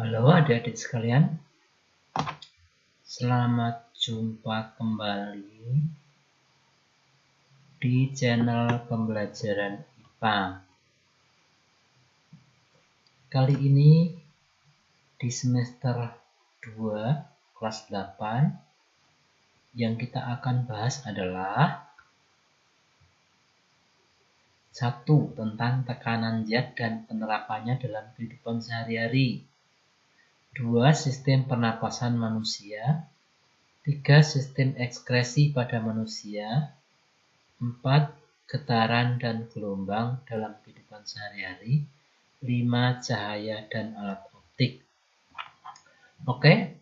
Halo adik-adik sekalian, selamat jumpa kembali di channel pembelajaran IPA. Kali ini di semester 2 kelas 8 yang kita akan bahas adalah 1. Tentang tekanan zat dan penerapannya dalam kehidupan sehari-hari. 2. Sistem pernapasan manusia. 3. Sistem ekskresi pada manusia. 4. Getaran dan gelombang dalam kehidupan sehari-hari. 5. Cahaya dan alat optik. Oke,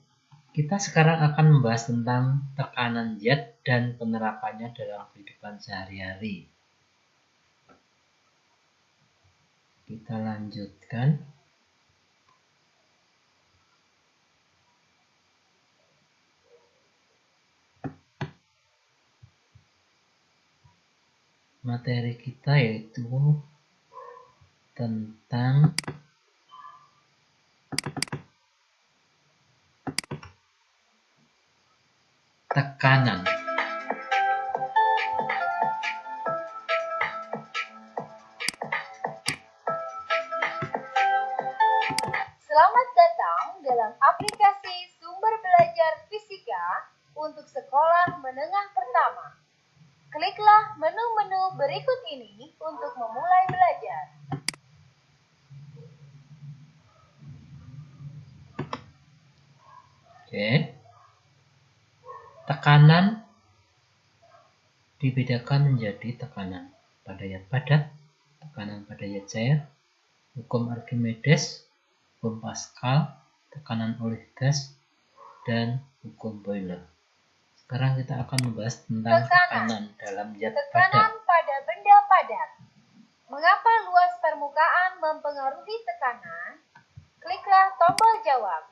kita sekarang akan membahas tentang tekanan zat dan penerapannya dalam kehidupan sehari-hari. Kita lanjutkan. Materi kita yaitu tentang tekanan. Selamat datang dalam aplikasi sumber belajar fisika untuk sekolah menengah pertama. Kliklah menu-menu berikut ini untuk memulai belajar. Oke. Tekanan dibedakan menjadi tekanan pada zat padat, tekanan pada zat cair, hukum Archimedes, hukum Pascal, tekanan oleh gas, dan hukum Boyle. Sekarang kita akan membahas tentang tekanan dalam zat padat. Tekanan pada benda padat. Mengapa luas permukaan mempengaruhi tekanan? Kliklah tombol jawab.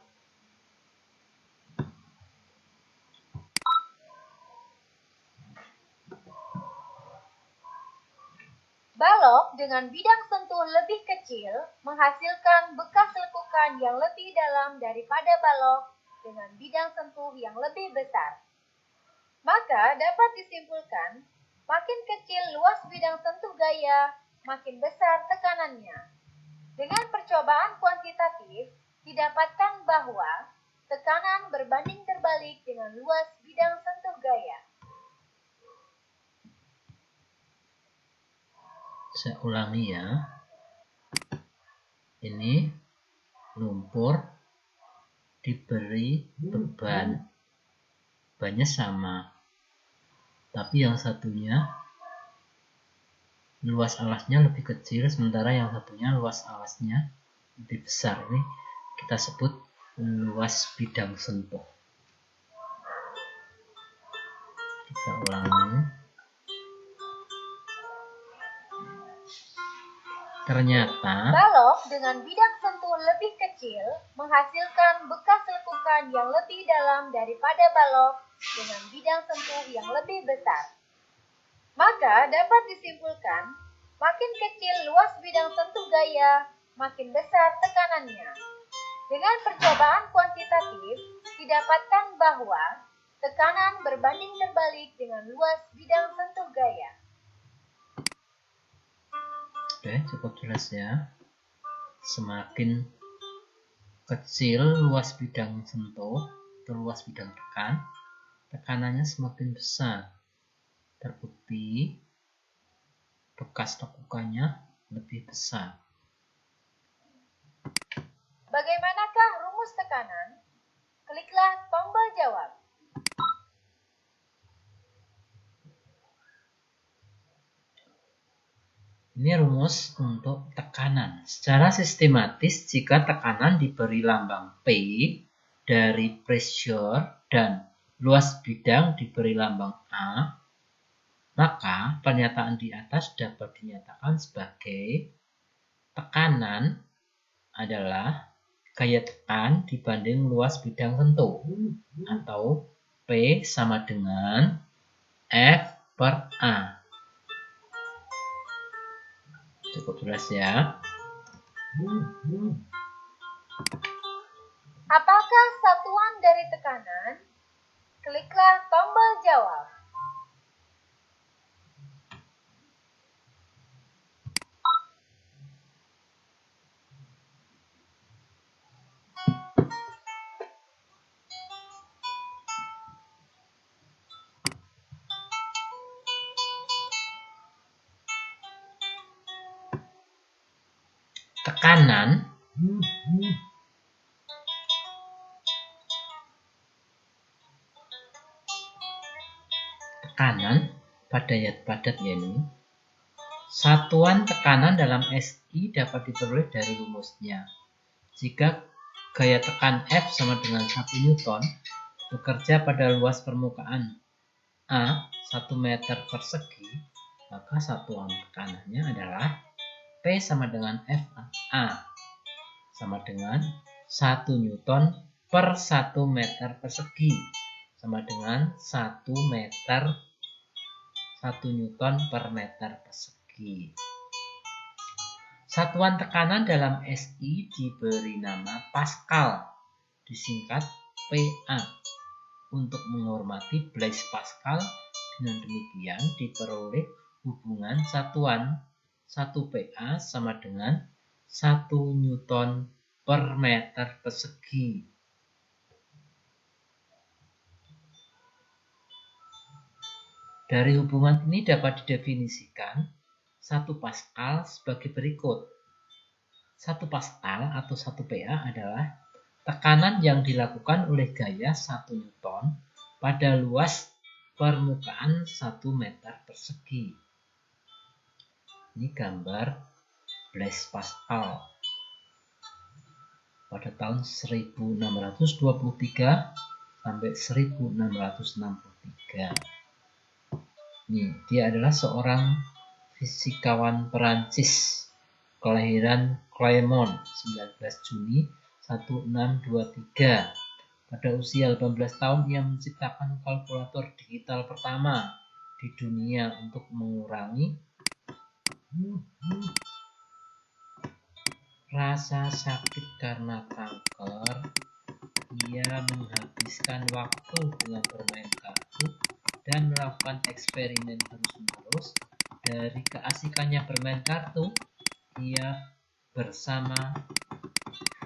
Balok dengan bidang sentuh lebih kecil menghasilkan bekas lekukan yang lebih dalam daripada balok dengan bidang sentuh yang lebih besar. Maka dapat disimpulkan, makin kecil luas bidang sentuh gaya, makin besar tekanannya. Dengan percobaan kuantitatif, didapatkan bahwa tekanan berbanding terbalik dengan luas bidang sentuh gaya. Saya ulangi ya. Ini lumpur diberi beban. Bebannya sama. Tapi yang satunya luas alasnya lebih kecil, sementara yang satunya luas alasnya lebih besar. Ini kita sebut luas bidang sentuh. Kita ulangi. Ternyata balok dengan bidang sentuh lebih kecil menghasilkan bekas lekukan yang lebih dalam daripada balok dengan bidang sentuh yang lebih besar. Maka dapat disimpulkan, makin kecil luas bidang sentuh gaya, makin besar tekanannya. Dengan percobaan kuantitatif, didapatkan bahwa tekanan berbanding terbalik dengan luas bidang sentuh gaya. Oke, cukup jelas ya. Semakin kecil luas bidang sentuh atau luas bidang tekan, tekanannya semakin besar. Terbukti bekas lekukannya lebih besar. Bagaimanakah rumus tekanan? Kliklah tombol jawab. Ini rumus untuk tekanan. Secara sistematis, jika tekanan diberi lambang P dari pressure dan luas bidang diberi lambang A, maka pernyataan di atas dapat dinyatakan sebagai tekanan adalah gaya tekan dibanding luas bidang sentuh, atau P sama dengan F per A. Cukup jelas ya. Apakah satuan dari tekanan? Kliklah tombol jawab. Tekanan pada zat padat ini, satuan tekanan dalam SI dapat diperoleh dari rumusnya. Jika gaya tekan F sama dengan 1 Newton bekerja pada luas permukaan A 1 meter persegi, maka satuan tekanannya adalah P sama dengan FA sama dengan 1 Newton per 1 meter persegi, sama dengan 1 Newton per meter persegi. Satuan tekanan dalam SI diberi nama Pascal, disingkat PA, untuk menghormati Blaise Pascal. Dengan demikian diperoleh hubungan satuan 1 PA sama dengan 1 Newton per meter persegi. Dari hubungan ini dapat didefinisikan 1 Pascal sebagai berikut. 1 Pascal atau 1 PA adalah tekanan yang dilakukan oleh gaya 1 Newton pada luas permukaan 1 meter persegi. Ini gambar Blaise Pascal pada tahun 1623 sampai 1663. Ini dia adalah seorang fisikawan Perancis kelahiran Clermont 19 Juni 1623. Pada usia 18 tahun ia menciptakan kalkulator digital pertama di dunia untuk mengurangi rasa sakit karena kanker. Ia menghabiskan waktu dengan bermain kartu dan melakukan eksperimen terus-menerus. Dari keasikannya bermain kartu, ia bersama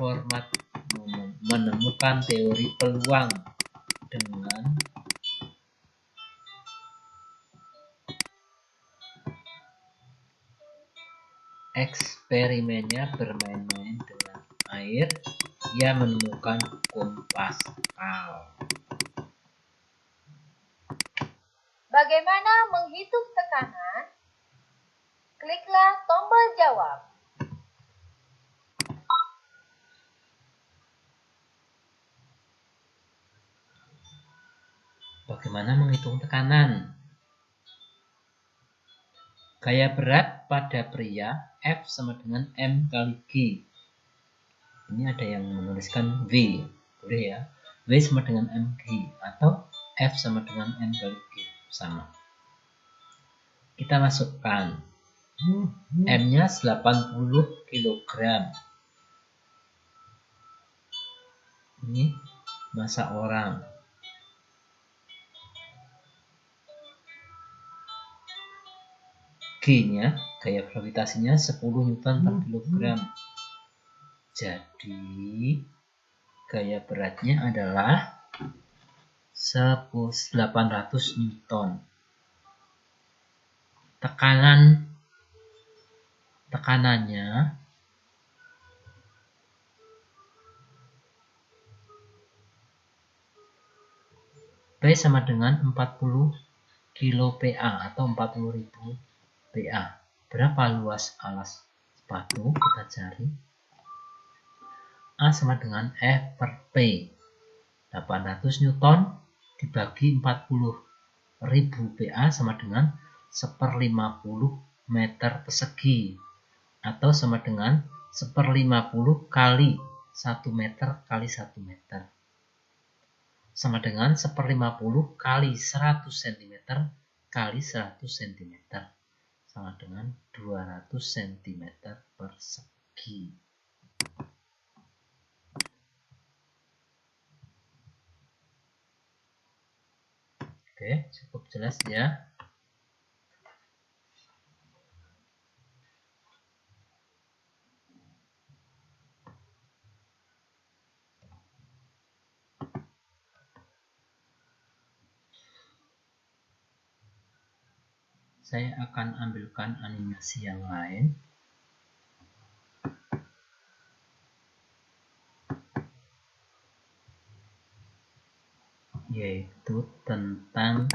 format menemukan teori peluang dengan eksperimennya bermain-main dengan air. Ia menemukan hukum Pascal. Bagaimana menghitung tekanan? Kliklah tombol jawab. Bagaimana menghitung tekanan? Gaya berat pada pria F sama dengan M kali G. Ini ada yang menuliskan V, boleh ya. V sama dengan mg atau F sama dengan M kali G, sama. Kita masukkan M-nya 80 kg. Ini massa orang. G-nya, gaya gravitasinya 10 Newton per kilogram. Jadi gaya beratnya adalah 800 Newton. Tekanannya P sama dengan 40 kilo PA atau 40.000 PA. Berapa luas alas sepatu? Kita cari. A sama dengan F per P. 800 Newton dibagi 40.000 PA sama dengan 1/50 meter persegi atau sama dengan 1/50 kali 1 meter kali 1 meter, sama dengan 1/50 kali 100 cm kali 100 cm, sama dengan 200 cm persegi. Oke, cukup jelas ya. Saya akan ambilkan animasi yang lain, yaitu tentang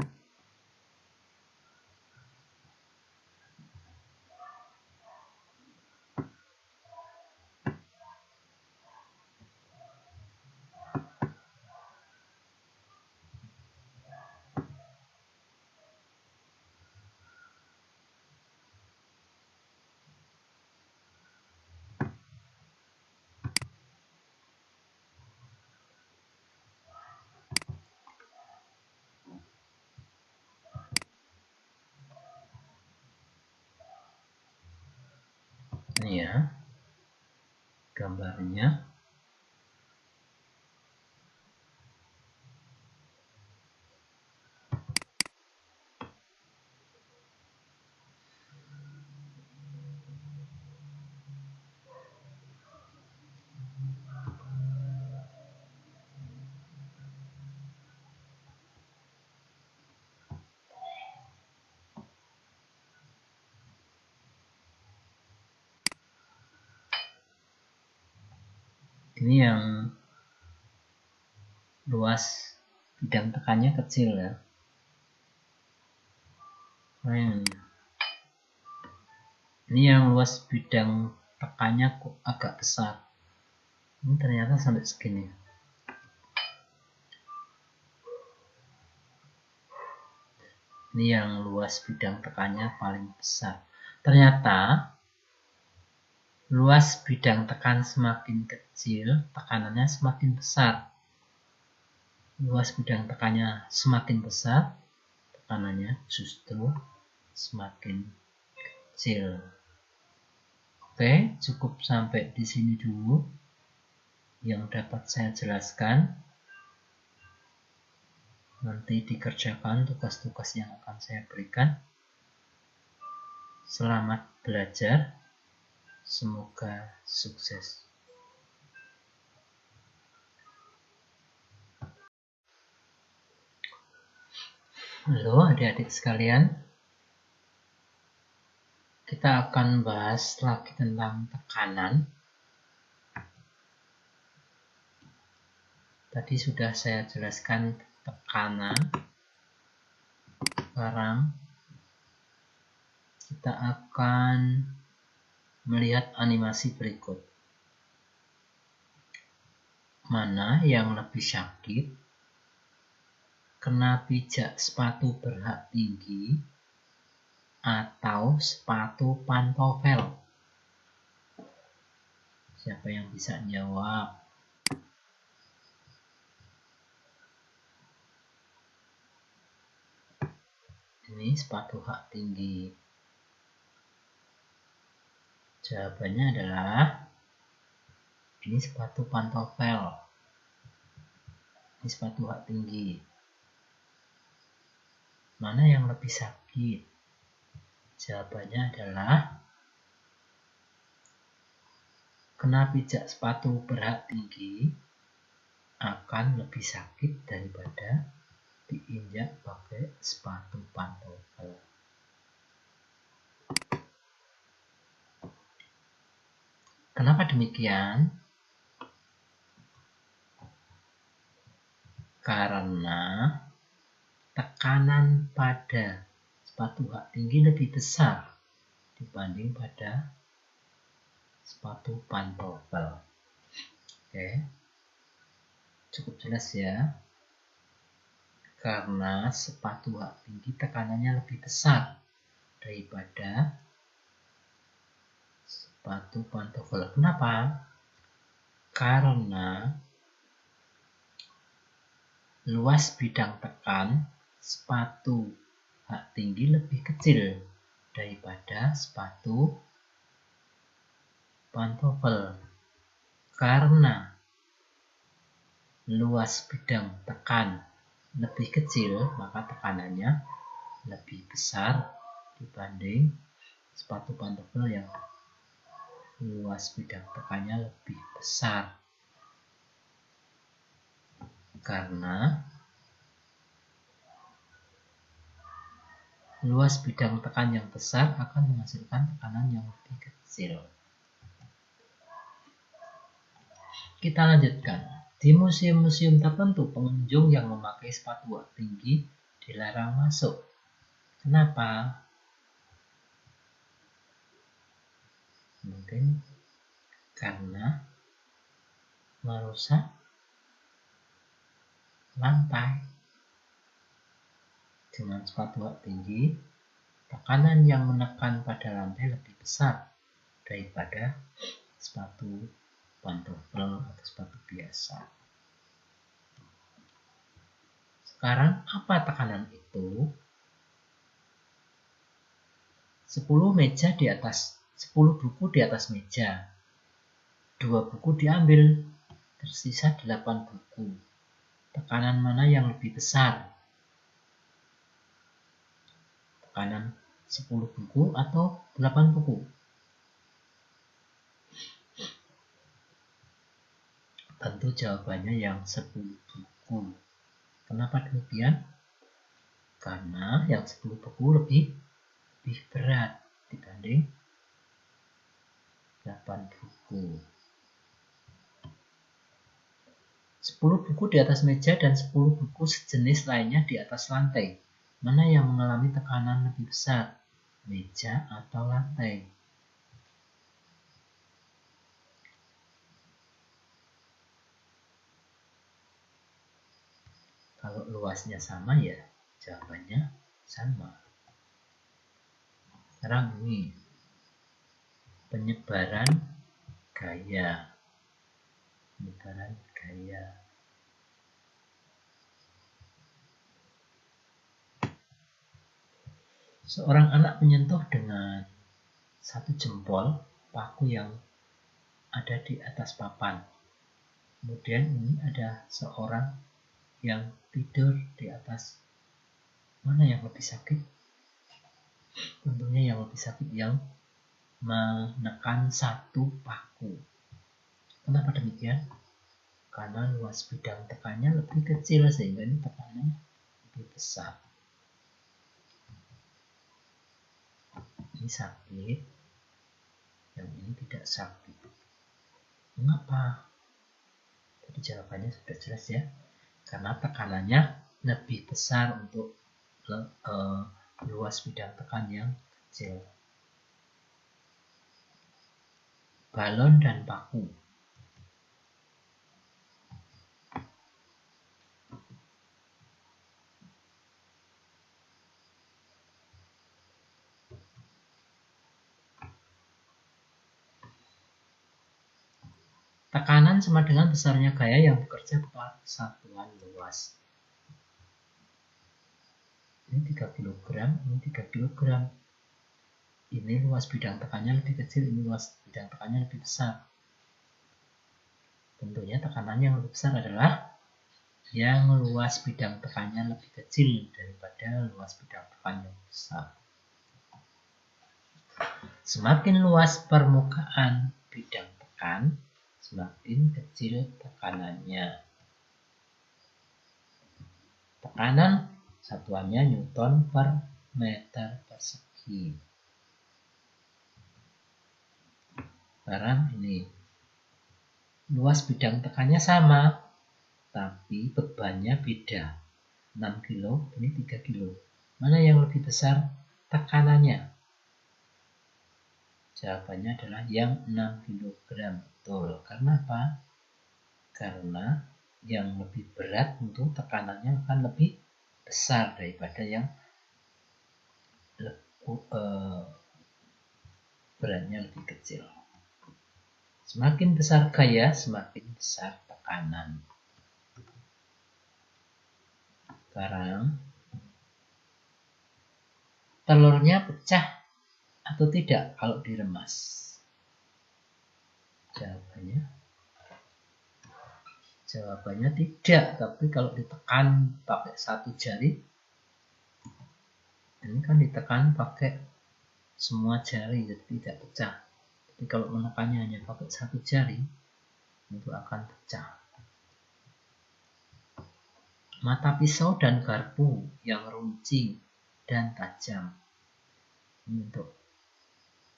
ini ya gambarnya. Ini yang luas bidang tekannya kecil ya. Ini yang luas bidang tekannya kok agak besar. Ini ternyata sampai segini. Ini yang luas bidang tekannya paling besar. Ternyata luas bidang tekan semakin kecil, tekanannya semakin besar. Luas bidang tekannya semakin besar, tekanannya justru semakin kecil. Oke, cukup sampai di sini dulu yang dapat saya jelaskan. Nanti dikerjakan tugas-tugas yang akan saya berikan. Selamat belajar. Semoga sukses. Halo adik-adik sekalian. Kita akan bahas lagi tentang tekanan. Tadi sudah saya jelaskan tekanan. Sekarang kita akan melihat animasi berikut. Mana yang lebih sakit? Kena pijak sepatu berhak tinggi atau sepatu pantofel? Siapa yang bisa jawab? Ini sepatu hak tinggi. Jawabannya adalah ini sepatu pantofel. Ini sepatu hak tinggi. Mana yang lebih sakit? Jawabannya adalah kena pijak sepatu berhak tinggi akan lebih sakit daripada diinjak pakai sepatu pantofel. Kenapa demikian? Karena tekanan pada sepatu hak tinggi lebih besar dibanding pada sepatu pantofel. Oke, cukup jelas ya. Karena sepatu hak tinggi tekanannya lebih besar daripada sepatu pantofel. Kenapa? Karena luas bidang tekan sepatu hak tinggi lebih kecil daripada sepatu pantofel. Karena luas bidang tekan lebih kecil, maka tekanannya lebih besar dibanding sepatu pantofel yang luas bidang tekannya lebih besar. Karena luas bidang tekan yang besar akan menghasilkan tekanan yang lebih kecil. Kita lanjutkan. Di museum-museum tertentu, pengunjung yang memakai sepatu hak tinggi dilarang masuk. Kenapa? Mungkin karena merusak lantai. Dengan sepatu hak tinggi, tekanan yang menekan pada lantai lebih besar daripada sepatu pantofel atau sepatu biasa. Sekarang apa tekanan itu? 10 buku di atas meja. 2 buku diambil, tersisa 8 buku. Tekanan mana yang lebih besar? Tekanan 10 buku atau 8 buku? Tentu jawabannya yang 10 buku. Kenapa demikian? Karena yang 10 buku lebih berat dibanding 8 buku. 10 buku di atas meja dan 10 buku sejenis lainnya di atas lantai. Mana yang mengalami tekanan lebih besar? Meja atau lantai? Kalau luasnya sama ya jawabannya sama. Sekarang ini penyebaran gaya. Seorang anak menyentuh dengan satu jempol paku yang ada di atas papan. Kemudian ini ada seorang yang tidur di atas. Mana yang lebih sakit? Tentunya yang lebih sakit yang menekan satu paku. Kenapa demikian? Karena luas bidang tekannya lebih kecil sehingga ini tekanannya lebih besar. Ini sakit, yang ini tidak sakit. Mengapa? Jadi jawabannya sudah jelas ya. Karena tekanannya lebih besar untuk luas bidang tekan yang kecil. Balon dan paku. Tekanan sama dengan besarnya gaya yang bekerja pada satuan luas. Ini 3 kg, ini 3 kg. Ini luas bidang tekannya lebih kecil, ini luas bidang tekannya lebih besar. Tentunya tekanan yang lebih besar adalah yang luas bidang tekannya lebih kecil daripada luas bidang tekan yang besar. Semakin luas permukaan bidang tekan, semakin kecil tekanannya. Tekanan satuannya Newton per meter persegi. Sekarang ini luas bidang tekannya sama, tapi bebannya beda. 6 kilo, ini 3 kilo. Mana yang lebih besar tekanannya? Jawabannya adalah yang 6 kg. Betul. Karena apa? Karena yang lebih berat tentu tekanannya akan lebih besar daripada yang beratnya lebih kecil. Semakin besar gaya, semakin besar tekanan. Sekarang, telurnya pecah atau tidak kalau diremas? Jawabannya Jawabannya tidak, tapi kalau ditekan pakai satu jari, ini kan ditekan pakai semua jari, jadi tidak pecah. Tapi kalau menekannya hanya pakai satu jari, itu akan pecah. Mata pisau dan garpu yang runcing dan tajam. Ini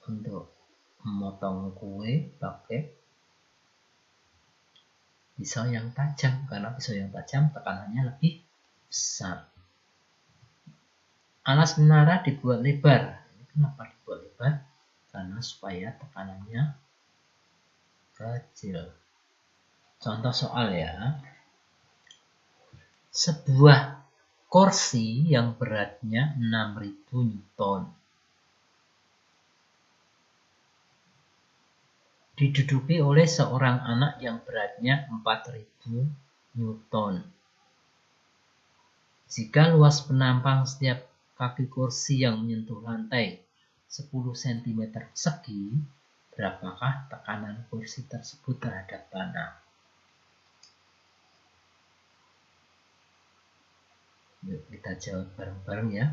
untuk memotong kue pakai pisau yang tajam, karena pisau yang tajam tekanannya lebih besar. Alas menara dibuat lebar. Ini kenapa dibuat lebar? Karena supaya tekanannya kecil. Contoh soal ya. Sebuah kursi yang beratnya 6.000 Newton diduduki oleh seorang anak yang beratnya 4.000 Newton. Jika luas penampang setiap kaki kursi yang menyentuh lantai 10 cm persegi, berapakah tekanan kursi tersebut terhadap tanah? Yuk kita jawab bareng-bareng ya.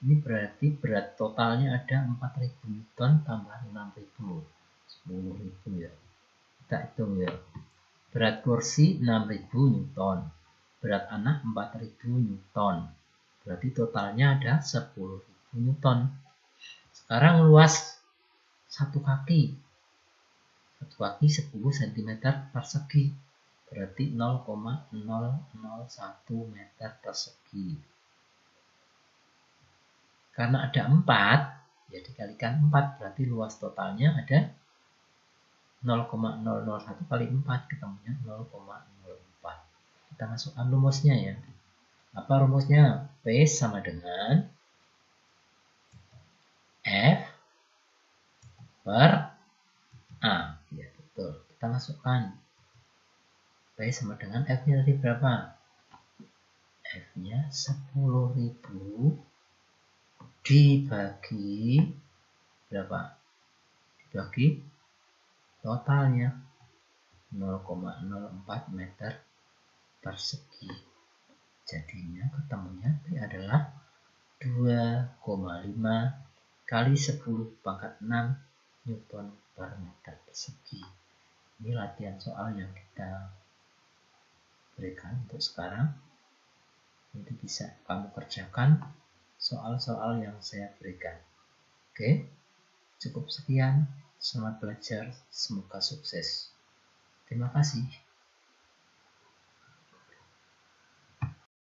Ini berarti berat totalnya ada 4.000 Newton tambah 6.000. 10.000 ya. Kita hitung ya. Berat kursi 6.000 Newton. Berat anak 4.000 Newton. Berarti totalnya ada 10.000 Newton. Sekarang luas satu kaki. Satu kaki 10 cm persegi. Berarti 0,001 meter persegi. Karena ada 4, ya dikalikan 4, berarti luas totalnya ada 0,001 kali 4, ketemunya 0,04. Kita masukkan rumusnya ya. Apa rumusnya? P sama dengan F per A. Ya betul. Kita masukkan. P sama dengan F-nya tadi berapa? F-nya 10.000 dibagi berapa? Dibagi totalnya 0,04 meter persegi. Jadinya ketemunya P adalah 2,5 kali 10 pangkat 6 Newton per meter persegi. Ini latihan soal yang kita berikan untuk sekarang. Nanti bisa kamu kerjakan soal-soal yang saya berikan. Oke, cukup sekian. Selamat belajar, semoga sukses. Terima kasih.